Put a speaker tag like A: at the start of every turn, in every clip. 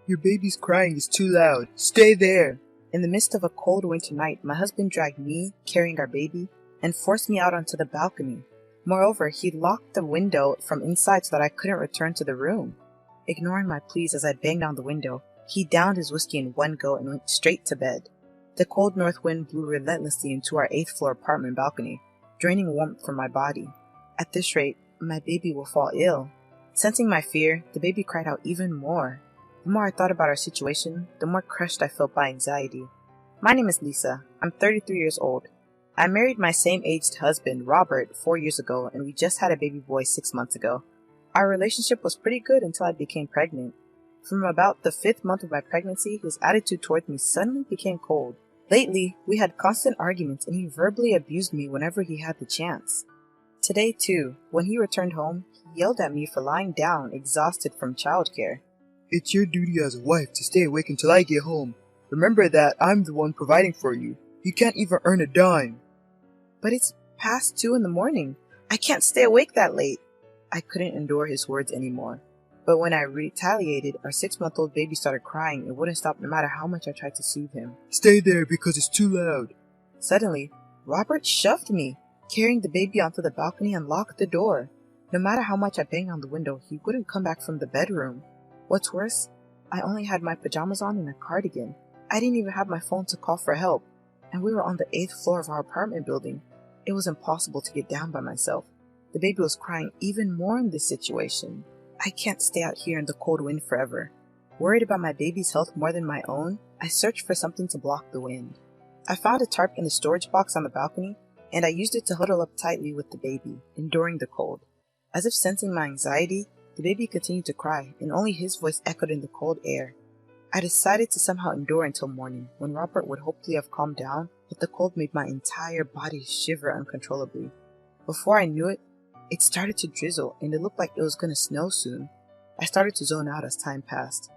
A: Your baby's crying is too loud. Stay there.
B: In the midst of a cold winter night, my husband dragged me, carrying our baby, and forced me out onto the balcony. Moreover, he locked the window from inside so that I couldn't return to the room. Ignoring my pleas as I banged on the window, he downed his whiskey in one go and went straight to bed. The cold north wind blew relentlessly into our 8th floor apartment balcony, draining warmth from my body. At this rate, my baby will fall ill. Sensing my fear, the baby cried out even more. The more I thought about our situation, the more crushed I felt by anxiety. My name is Lisa. I'm 33 years old. I married my same-aged husband, Robert, 4 years ago, and we just had a baby boy 6 months ago. Our relationship was pretty good until I became pregnant. From about the 5th month of my pregnancy, his attitude towards me suddenly became cold. Lately, we had constant arguments and he verbally abused me whenever he had the chance. Today, too, when he returned home, he yelled at me for lying down, exhausted from childcare.
A: It's your duty as a wife to stay awake until I get home. Remember that I'm the one providing for you. You can't even earn a dime.
B: But it's past 2 in the morning. I can't stay awake that late. I couldn't endure his words anymore. But when I retaliated, our 6-month-old baby started crying and wouldn't stop no matter how much I tried to soothe him.
A: Stay there because it's too loud.
B: Suddenly, Robert shoved me, carrying the baby onto the balcony and locked the door. No matter how much I banged on the window, he wouldn't come back from the bedroom. What's worse, I only had my pajamas on and a cardigan. I didn't even have my phone to call for help, and we were on the 8th floor of our apartment building. It was impossible to get down by myself. The baby was crying even more in this situation. I can't stay out here in the cold wind forever. Worried about my baby's health more than my own, I searched for something to block the wind. I found a tarp in the storage box on the balcony, and I used it to huddle up tightly with the baby, enduring the cold. As if sensing my anxiety, the baby continued to cry, and only his voice echoed in the cold air. I decided to somehow endure until morning, when Robert would hopefully have calmed down, but the cold made my entire body shiver uncontrollably. Before I knew it, it started to drizzle, and it looked like it was going to snow soon. I started to zone out as time passed.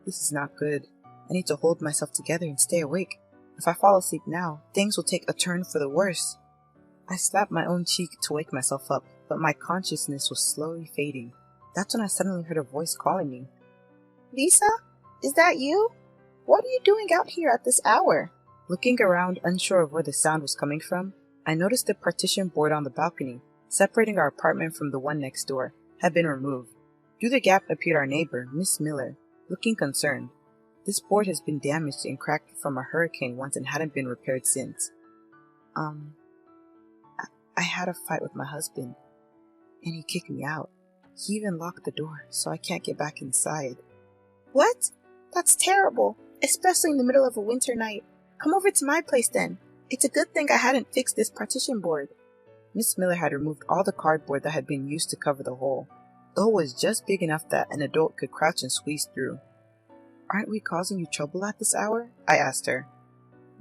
B: This is not good. I need to hold myself together and stay awake. If I fall asleep now, things will take a turn for the worse. I slapped my own cheek to wake myself up, but my consciousness was slowly fading. That's when I suddenly heard a voice calling me.
C: Lisa? Is that you? What are you doing out here at this hour?
B: Looking around, unsure of where the sound was coming from, I noticed the partition board on the balcony, separating our apartment from the one next door, had been removed. Through the gap appeared our neighbor, Miss Miller, looking concerned. This board has been damaged and cracked from a hurricane once and hadn't been repaired since. I had a fight with my husband, and he kicked me out. He even locked the door, so I can't get back inside.
C: What? That's terrible, especially in the middle of a winter night. Come over to my place then. It's a good thing I hadn't fixed this partition board.
B: Miss Miller had removed all the cardboard that had been used to cover the hole. The hole was just big enough that an adult could crouch and squeeze through. Aren't we causing you trouble at this hour? I asked her.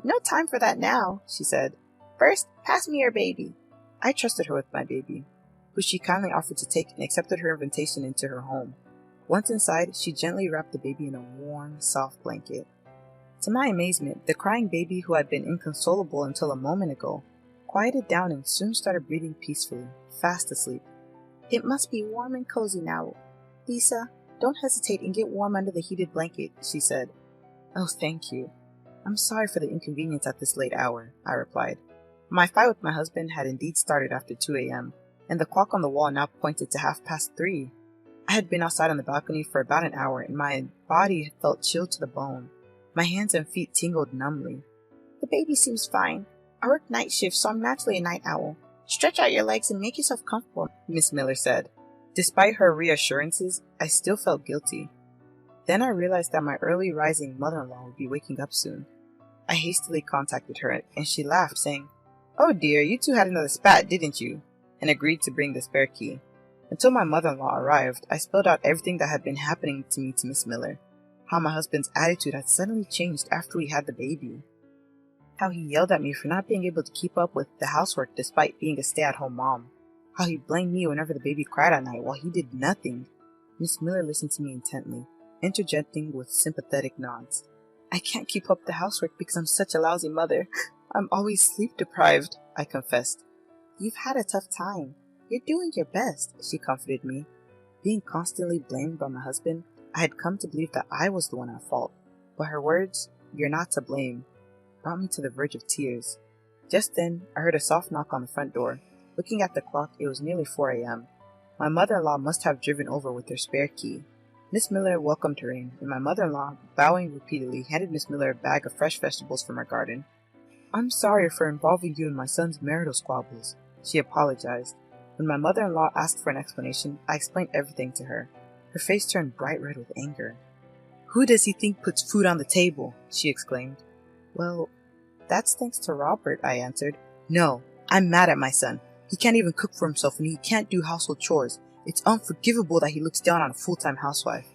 C: No time for that now, she said. First, pass me your baby.
B: I trusted her with my baby, who she kindly offered to take and accepted her invitation into her home. Once inside, she gently wrapped the baby in a warm, soft blanket. To my amazement, the crying baby, who had been inconsolable until a moment ago, quieted down and soon started breathing peacefully, fast asleep.
C: It must be warm and cozy now. Lisa, don't hesitate and get warm under the heated blanket, she said.
B: Oh, thank you. I'm sorry for the inconvenience at this late hour, I replied. My fight with my husband had indeed started after 2 a.m., and the clock on the wall now pointed to 3:30. I had been outside on the balcony for about an hour, and my body felt chilled to the bone. My hands and feet tingled numbly.
C: The baby seems fine. I work night shifts, so I'm naturally a night owl. Stretch out your legs and make yourself comfortable,
B: Miss Miller said. Despite her reassurances, I still felt guilty. Then I realized that my early rising mother-in-law would be waking up soon. I hastily contacted her, and she laughed, saying, "Oh dear, you two had another spat, didn't you?" and agreed to bring the spare key. Until my mother-in-law arrived, I spelled out everything that had been happening to me to Miss Miller. How my husband's attitude had suddenly changed after we had the baby. How he yelled at me for not being able to keep up with the housework despite being a stay-at-home mom. How he blamed me whenever the baby cried at night while he did nothing. Miss Miller listened to me intently, interjecting with sympathetic nods. "I can't keep up the housework because I'm such a lousy mother. I'm always sleep-deprived," I confessed. "You've had a tough time. You're doing your best," she comforted me. Being constantly blamed by my husband, I had come to believe that I was the one at fault, but her words, "You're not to blame," brought me to the verge of tears. Just then, I heard a soft knock on the front door. Looking at the clock, it was nearly 4 a.m. My mother-in-law must have driven over with their spare key. Miss Miller welcomed her in, and my mother-in-law, bowing repeatedly, handed Miss Miller a bag of fresh vegetables from her garden. "I'm sorry for involving you in my son's marital squabbles," she apologized. When my mother-in-law asked for an explanation, I explained everything to her. Her face turned bright red with anger. "Who does he think puts food on the table?" she exclaimed. "Well, that's thanks to Robert," I answered. "No, I'm mad at my son. He can't even cook for himself and he can't do household chores. It's unforgivable that he looks down on a full-time housewife."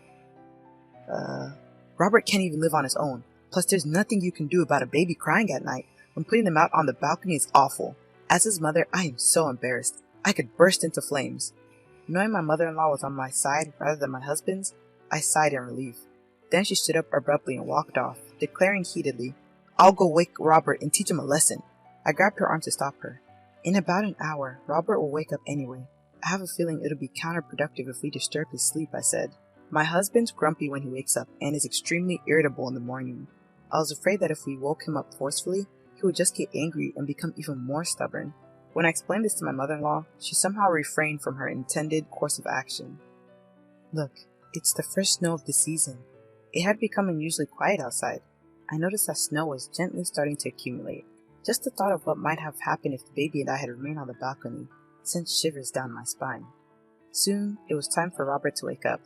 B: Robert can't even live on his own. Plus, there's nothing you can do about a baby crying at night. When putting them out on the balcony is awful. As his mother, I am so embarrassed. I could burst into flames." Knowing my mother-in-law was on my side rather than my husband's, I sighed in relief. Then she stood up abruptly and walked off, declaring heatedly, "I'll go wake Robert and teach him a lesson." I grabbed her arm to stop her. "In about an hour, Robert will wake up anyway. I have a feeling it'll be counterproductive if we disturb his sleep," I said. "My husband's grumpy when he wakes up and is extremely irritable in the morning. I was afraid that if we woke him up forcefully, he would just get angry and become even more stubborn." When I explained this to my mother-in-law, she somehow refrained from her intended course of action. "Look, it's the first snow of the season." It had become unusually quiet outside. I noticed that snow was gently starting to accumulate. Just the thought of what might have happened if the baby and I had remained on the balcony sent shivers down my spine. Soon, it was time for Robert to wake up.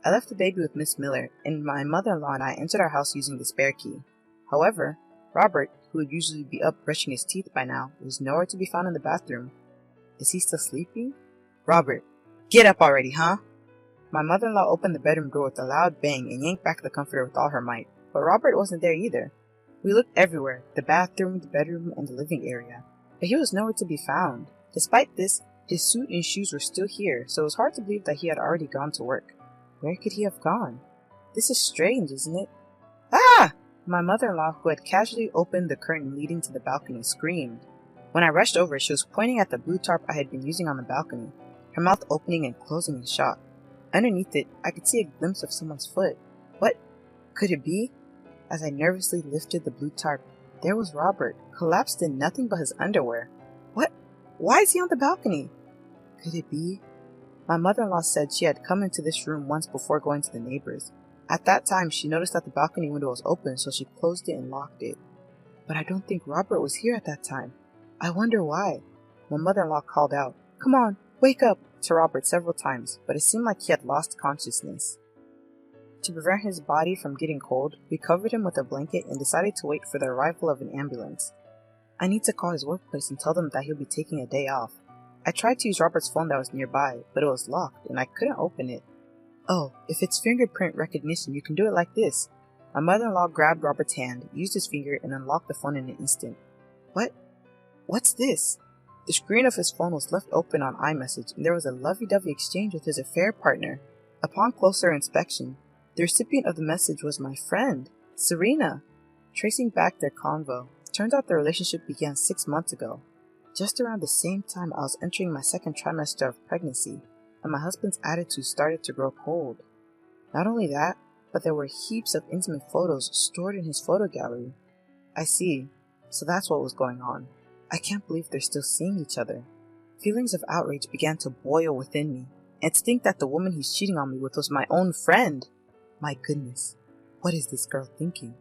B: I left the baby with Miss Miller, and my mother-in-law and I entered our house using the spare key. However, Robert, who would usually be up brushing his teeth by now, was nowhere to be found in the bathroom. Is he still sleeping? "Robert, get up already, huh?" My mother-in-law opened the bedroom door with a loud bang and yanked back the comforter with all her might, but Robert wasn't there either. We looked everywhere, the bathroom, the bedroom, and the living area, but he was nowhere to be found. Despite this, his suit and shoes were still here, so it was hard to believe that he had already gone to work. Where could he have gone? This is strange, isn't it? "Ah!" My mother-in-law, who had casually opened the curtain leading to the balcony, screamed. When I rushed over, she was pointing at the blue tarp I had been using on the balcony, her mouth opening and closing in shock. Underneath it, I could see a glimpse of someone's foot. What could it be? As I nervously lifted the blue tarp, there was Robert, collapsed in nothing but his underwear. What? Why is he on the balcony? Could it be? My mother-in-law said she had come into this room once before going to the neighbors. At that time, she noticed that the balcony window was open, so she closed it and locked it. But I don't think Robert was here at that time. I wonder why. My mother-in-law called out, "Come on, wake up," to Robert several times, but it seemed like he had lost consciousness. To prevent his body from getting cold, we covered him with a blanket and decided to wait for the arrival of an ambulance. I need to call his workplace and tell them that he'll be taking a day off. I tried to use Robert's phone that was nearby, but it was locked and I couldn't open it. "Oh, if it's fingerprint recognition, you can do it like this." My mother-in-law grabbed Robert's hand, used his finger, and unlocked the phone in an instant. What's this? The screen of his phone was left open on iMessage, and there was a lovey-dovey exchange with his affair partner. Upon closer inspection, the recipient of the message was my friend, Serena. Tracing back their convo, it turns out their relationship began 6 months ago. Just around the same time I was entering my second trimester of pregnancy, and my husband's attitude started to grow cold. Not only that, but there were heaps of intimate photos stored in his photo gallery. I see, so that's what was going on. I can't believe they're still seeing each other. Feelings of outrage began to boil within me, and to think that the woman he's cheating on me with was my own friend. My goodness, what is this girl thinking?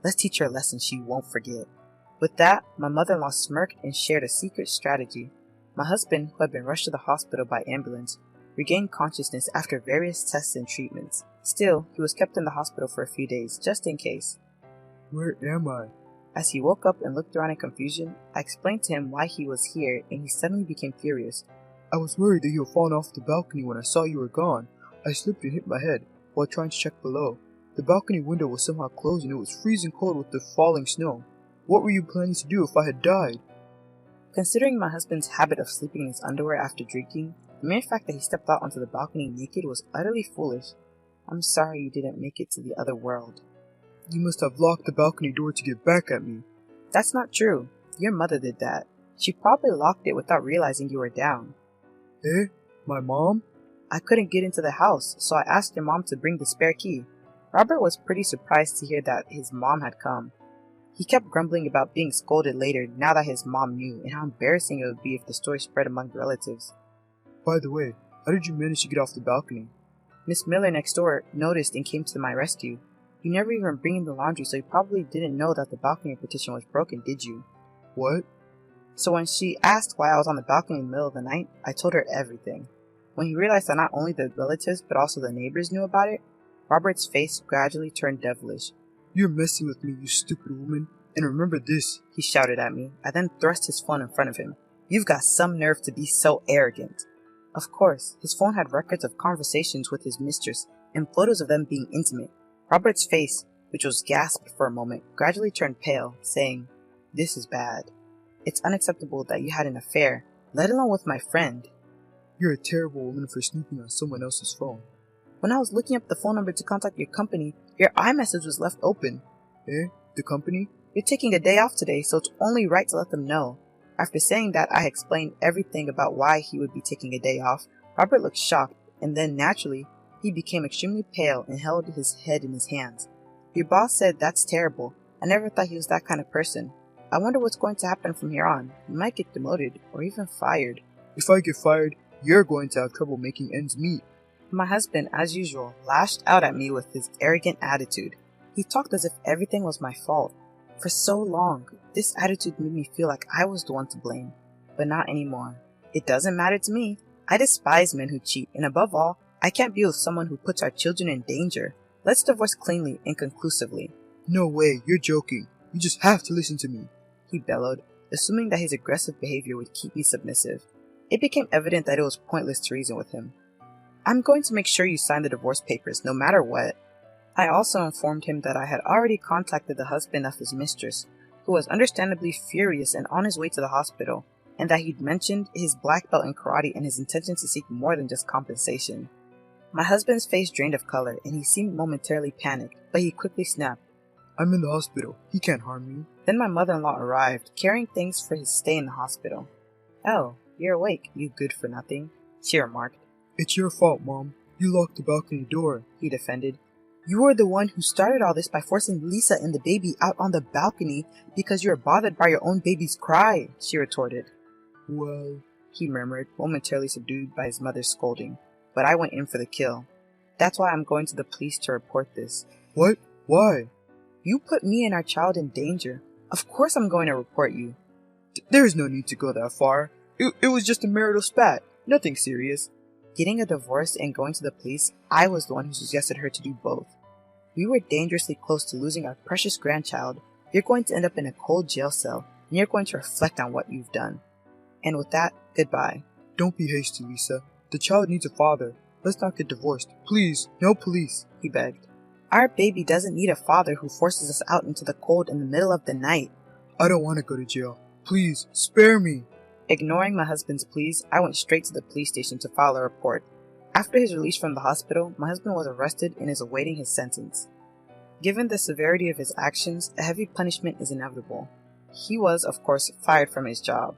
B: Let's teach her a lesson she won't forget. With that, my mother-in-law smirked and shared a secret strategy. My husband, who had been rushed to the hospital by ambulance, regained consciousness after various tests and treatments. Still, he was kept in the hospital for a few days, just in case.
A: "Where am I?"
B: As he woke up and looked around in confusion, I explained to him why he was here, and he suddenly became furious.
A: "I was worried that you had fallen off the balcony when I saw you were gone. I slipped and hit my head while trying to check below. The balcony window was somehow closed and it was freezing cold with the falling snow. What were you planning to do if I had died?"
B: Considering my husband's habit of sleeping in his underwear after drinking, the mere fact that he stepped out onto the balcony naked was utterly foolish. I'm sorry you didn't make it to the other world.
A: "You must have locked the balcony door to get back at me."
B: That's not true. Your mother did that. She probably locked it without realizing you were down.
A: Eh? My mom?
B: I couldn't get into the house, so I asked your mom to bring the spare key. Robert was pretty surprised to hear that his mom had come. He kept grumbling about being scolded later now that his mom knew, and how embarrassing it would be if the story spread among the relatives.
A: By the way, how did you manage to get off the balcony?
B: Miss Miller next door noticed and came to my rescue. You never even bring in the laundry, so you probably didn't know that the balcony partition was broken, did you?
A: What?
B: So when she asked why I was on the balcony in the middle of the night, I told her everything. When he realized that not only the relatives but also the neighbors knew about it, Robert's face gradually turned devilish.
A: You're messing with me, you stupid woman. And remember this,
B: he shouted at me. I then thrust his phone in front of him. You've got some nerve to be so arrogant. Of course, his phone had records of conversations with his mistress and photos of them being intimate. Robert's face, which was gasped for a moment, gradually turned pale, saying, "This is bad. It's unacceptable that you had an affair, let alone with my friend."
A: You're a terrible woman for snooping on someone else's phone.
B: When I was looking up the phone number to contact your company, your iMessage was left open.
A: Eh? The company?
B: You're taking a day off today, so it's only right to let them know. After saying that, I explained everything about why he would be taking a day off. Robert looked shocked, and then naturally, he became extremely pale and held his head in his hands. Your boss said that's terrible. I never thought he was that kind of person. I wonder what's going to happen from here on. You might get demoted, or even fired.
A: If I get fired, you're going to have trouble making ends meet.
B: My husband, as usual, lashed out at me with his arrogant attitude. He talked as if everything was my fault. For so long, this attitude made me feel like I was the one to blame. But not anymore. It doesn't matter to me. I despise men who cheat, and above all, I can't be with someone who puts our children in danger. Let's divorce cleanly and conclusively.
A: No way, you're joking. You just have to listen to me,
B: he bellowed, assuming that his aggressive behavior would keep me submissive. It became evident that it was pointless to reason with him. I'm going to make sure you sign the divorce papers, no matter what. I also informed him that I had already contacted the husband of his mistress, who was understandably furious and on his way to the hospital, and that he'd mentioned his black belt in karate and his intention to seek more than just compensation. My husband's face drained of color, and he seemed momentarily panicked, but he quickly snapped,
A: I'm in the hospital. He can't harm me.
B: Then my mother-in-law arrived, carrying things for his stay in the hospital. Oh, you're awake, you good-for-nothing, she remarked.
A: It's your fault, Mom. You locked the balcony door,
B: he defended. You were the one who started all this by forcing Lisa and the baby out on the balcony because you were bothered by your own baby's cry, she retorted.
A: Well,
B: he murmured, momentarily subdued by his mother's scolding. But I went in for the kill. That's why I'm going to the police to report this.
A: What? Why?
B: You put me and our child in danger. Of course I'm going to report you.
A: There's no need to go that far. It was just a marital spat. Nothing serious.
B: Getting a divorce and going to the police, I was the one who suggested her to do both. We were dangerously close to losing our precious grandchild. You're going to end up in a cold jail cell, and you're going to reflect on what you've done. And with that, goodbye.
A: Don't be hasty, Lisa. The child needs a father. Let's not get divorced. Please, no police,
B: he begged. Our baby doesn't need a father who forces us out into the cold in the middle of the night.
A: I don't want to go to jail. Please, spare me.
B: Ignoring my husband's pleas, I went straight to the police station to file a report. After his release from the hospital, my husband was arrested and is awaiting his sentence. Given the severity of his actions, a heavy punishment is inevitable. He was, of course, fired from his job.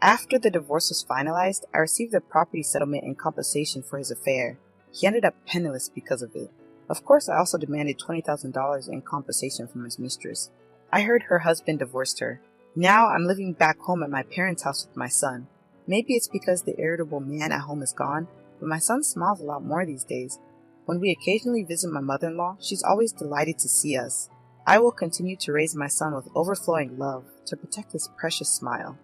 B: After the divorce was finalized, I received a property settlement and compensation for his affair. He ended up penniless because of it. Of course, I also demanded $20,000 in compensation from his mistress. I heard her husband divorced her. Now I'm living back home at my parents' house with my son. Maybe it's because the irritable man at home is gone, but my son smiles a lot more these days. When we occasionally visit my mother-in-law, she's always delighted to see us. I will continue to raise my son with overflowing love to protect his precious smile.